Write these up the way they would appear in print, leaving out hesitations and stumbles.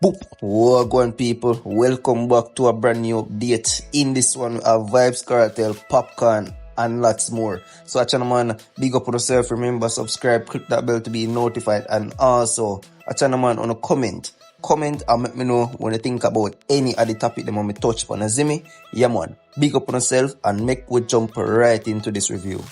Boop. Welcome people, welcome back to a brand new update. In this one we have Vibes, Kartel, Popcaan and lots more. So channel man, big up on yourself, remember subscribe, click that bell to be notified, and also channel man on a comment and let me know when you think about any of the topic that want me touch upon. Azimi, yeah man, big up on yourself and make we jump right into this review.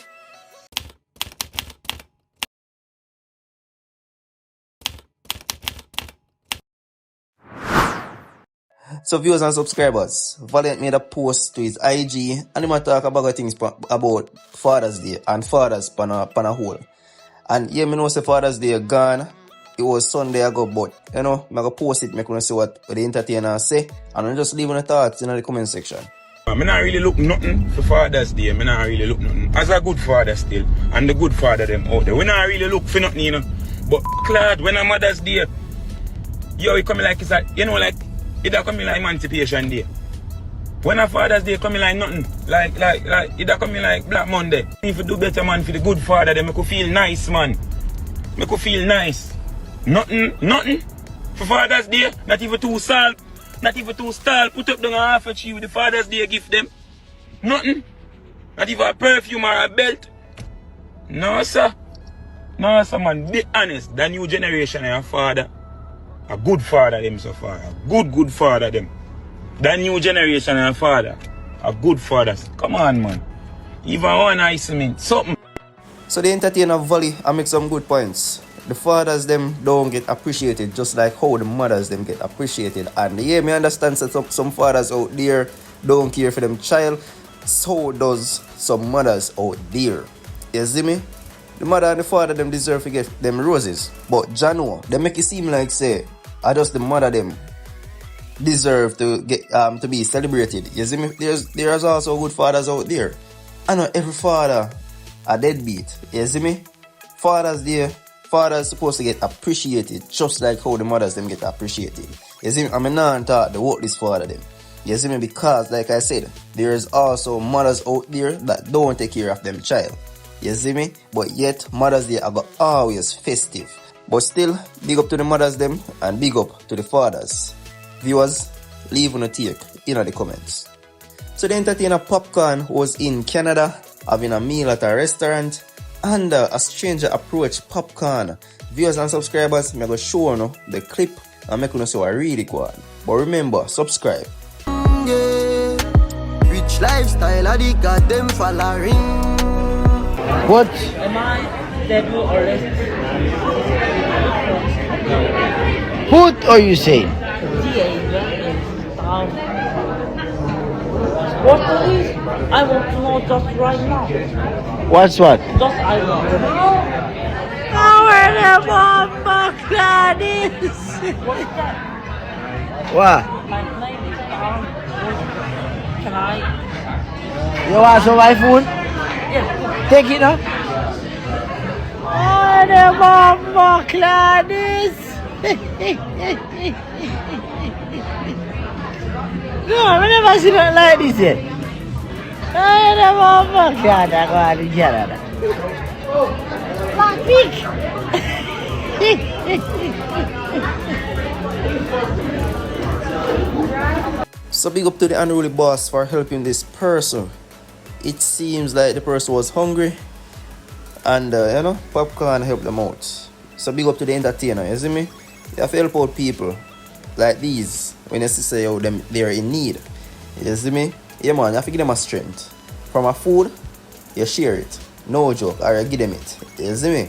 So viewers and subscribers, Valiant made a post to his IG and he talk about things about Father's Day and fathers pan a whole. And yeah, me know say Father's Day gone. It was Sunday ago, but you know, I'm gonna post it, make you see what the entertainer say, and I'm just leaving the thoughts in the comment section. I not really look nothing for Father's Day. I not really look nothing. As a good father still, and the good father them out there. We not really look for nothing, you know. But glad when a Mother's Day, yo, it coming like it's like, you know, like it coming like Emancipation Day. When a Father's Day coming like nothing, like it coming like Black Monday. If you do better, man, for the good father, then make you feel nice, man. Make you feel nice. Nothing for Father's Day. Not even 2 salt. Not even 2 stall. Put up down half a tree with the Father's Day gift them. Nothing. Not even a perfume or a belt. No, sir. No, sir, man. Be honest. The new generation of father. A good father them so far. A good father them. The new generation of father. A good fathers. Come on, man. Even one ice mint. Something. So the entertainer Valley I make some good points. The fathers them don't get appreciated just like how the mothers them get appreciated. And yeah, me understand that some fathers out there don't care for them child. So does some mothers out there. You see me? The mother and the father them deserve to get them roses. But Jano, they make it seem like say I just the mother them deserve to get to be celebrated. You see me? There's also good fathers out there. I know every father a deadbeat. You see me? Fathers there. Fathers supposed to get appreciated just like how the mothers them get appreciated. You see me? I mean, not talk the what this father them. You see me? Because like I said, there is also mothers out there that don't take care of them child. You see me? But yet Mother's Day are always festive. But still, big up to the mothers them and big up to the fathers. Viewers, leave on a take in the comments. So the entertainer Popcaan was in Canada having a meal at a restaurant. And a stranger approached Popcaan. Viewers and subscribers, I'm going to show you the clip and make you see what I really go on. But remember, subscribe. Yeah. Rich lifestyle, I got them following. What? Am I devil or Richest? What are you saying? The agent is down. What is this? I want to know just right now. What's what? Just I want to know. Where the Popcaan is? What is that? What? My name is Tom. Can I? You want some my phone? Yeah. Take it now. Where the Popcaan is? No, I never seen it like this yet. I never Popcaan in Canada. Big. So big up to the unruly boss for helping this person. It seems like the person was hungry. And you know, Popcaan helped them out. So big up to the entertainer, you see me? You have to help out people like these when you see how they're in need. You see me? Yeah man, you have to give them a strength. From a food, you share it. No joke, or you give them it. You see me?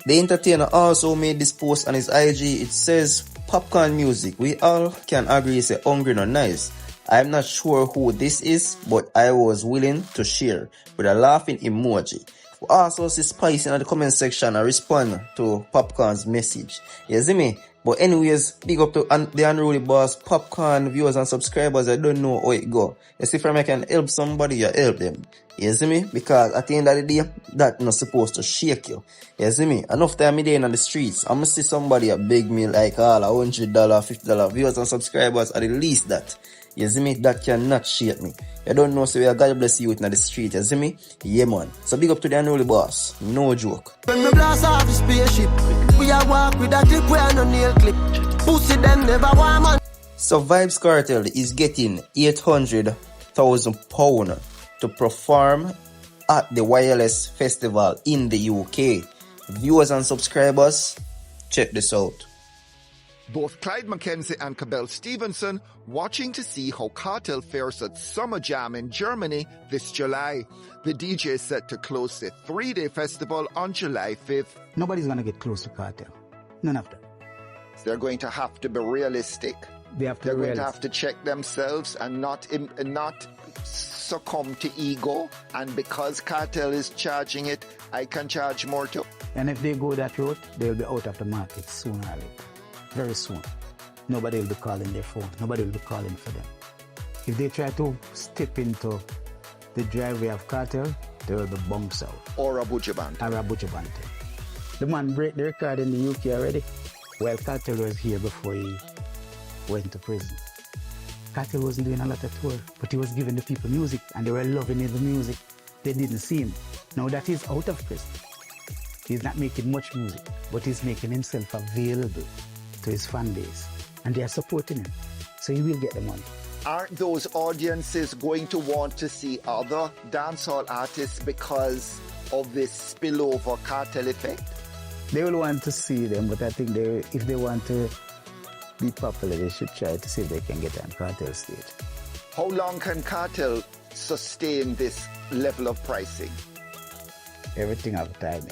The entertainer also made this post on his IG. It says, Popcaan music. We all can agree say hungry not nice. I'm not sure who this is, but I was willing to share with a laughing emoji. We also see Spice in the comment section and respond to Popcaan's message. You see me? But anyways, big up to the unruly boss, Popcaan viewers and subscribers. I don't know how it go. You see, if I can help somebody, you help them. You see me? Because at the end of the day, that's not supposed to shake you. You see me? Enough time in the streets, I'm going to see somebody a beg me like all $100, $50. Viewers and subscribers are the least that. You see me? That cannot shake me. You don't know, so we are God bless you in the street. You see me? Yeah, man. So big up to the unruly boss. No joke. When me blast off the spaceship, we a walk with a clip, we a no nail clip. Pussy them never want man. So Vybz Kartel is getting £800,000 to perform at the Wireless Festival in the UK. Viewers and subscribers, check this out. Both Clyde McKenzie and Cabell Stevenson watching to see how Kartel fares at Summer Jam in Germany this July. The DJ is set to close the 3-day festival on July 5th. Nobody's going to get close to Kartel. None of them. They're going to have to be realistic. They're going to have to check themselves and not succumb to ego. And because Kartel is charging it, I can charge more too. And if they go that route, they'll be out of the market sooner or later. Very soon. Nobody will be calling their phone. Nobody will be calling for them. If they try to step into the driveway of Kartel, they will be bumps out. Or a Bujabante. The man break the record in the UK already. Well, Kartel was here before he went to prison. Kartel wasn't doing a lot of tour, but he was giving the people music, and they were loving the music. They didn't see him. Now that he's out of prison, he's not making much music, but he's making himself available to his fan base, and they are supporting him, so he will get the money. Aren't those audiences going to want to see other dancehall artists because of this spillover Kartel effect? They will want to see them, but I think if they want to be popular, they should try to see if they can get on Kartel stage. How long can Kartel sustain this level of pricing? Everything have timing.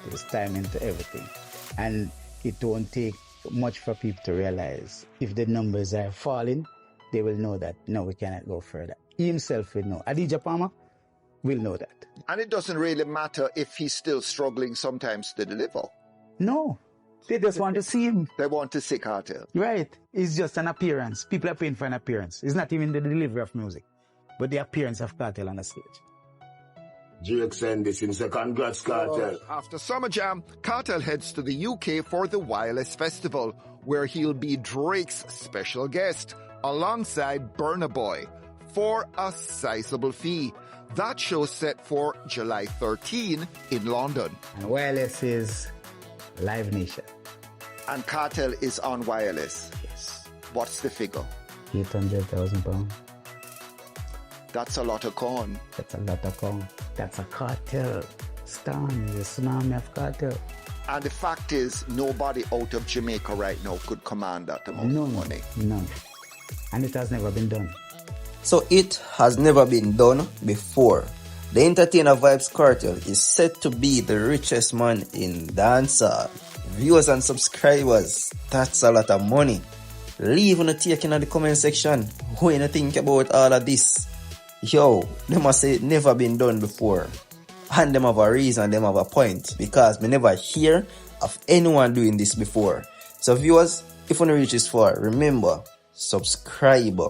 There's timing to everything. And it won't take much for people to realize if the numbers are falling, they will know that, no, we cannot go further. He himself will know. Adidja Palmer will know that. And it doesn't really matter if he's still struggling sometimes to deliver. No. They just want to see him. They want to see Kartel. Right. It's just an appearance. People are paying for an appearance. It's not even the delivery of music, but the appearance of Kartel on the stage. Jake send this in second. Congrats, Kartel. After Summer Jam, Kartel heads to the UK for the Wireless Festival, where he'll be Drake's special guest, alongside Burna Boy, for a sizable fee. That show's set for July 13 in London. And Wireless is Live Nation. And Kartel is on Wireless. Yes. What's the figure? £800,000. That's a lot of corn. That's a lot of corn. That's a Kartel storm. The tsunami of Kartel. And the fact is, nobody out of Jamaica right now could command that amount of money. None. And it has never been done. So it has never been done before. The entertainer Vybz Kartel is set to be the richest man in dancehall. Viewers and subscribers, that's a lot of money. Leave on the take in the comment section what you think about all of this. Yo, they must say it never been done before. And them have a reason, them have a point. Because we never hear of anyone doing this before. So viewers, if you want to reach this far, remember, subscribe.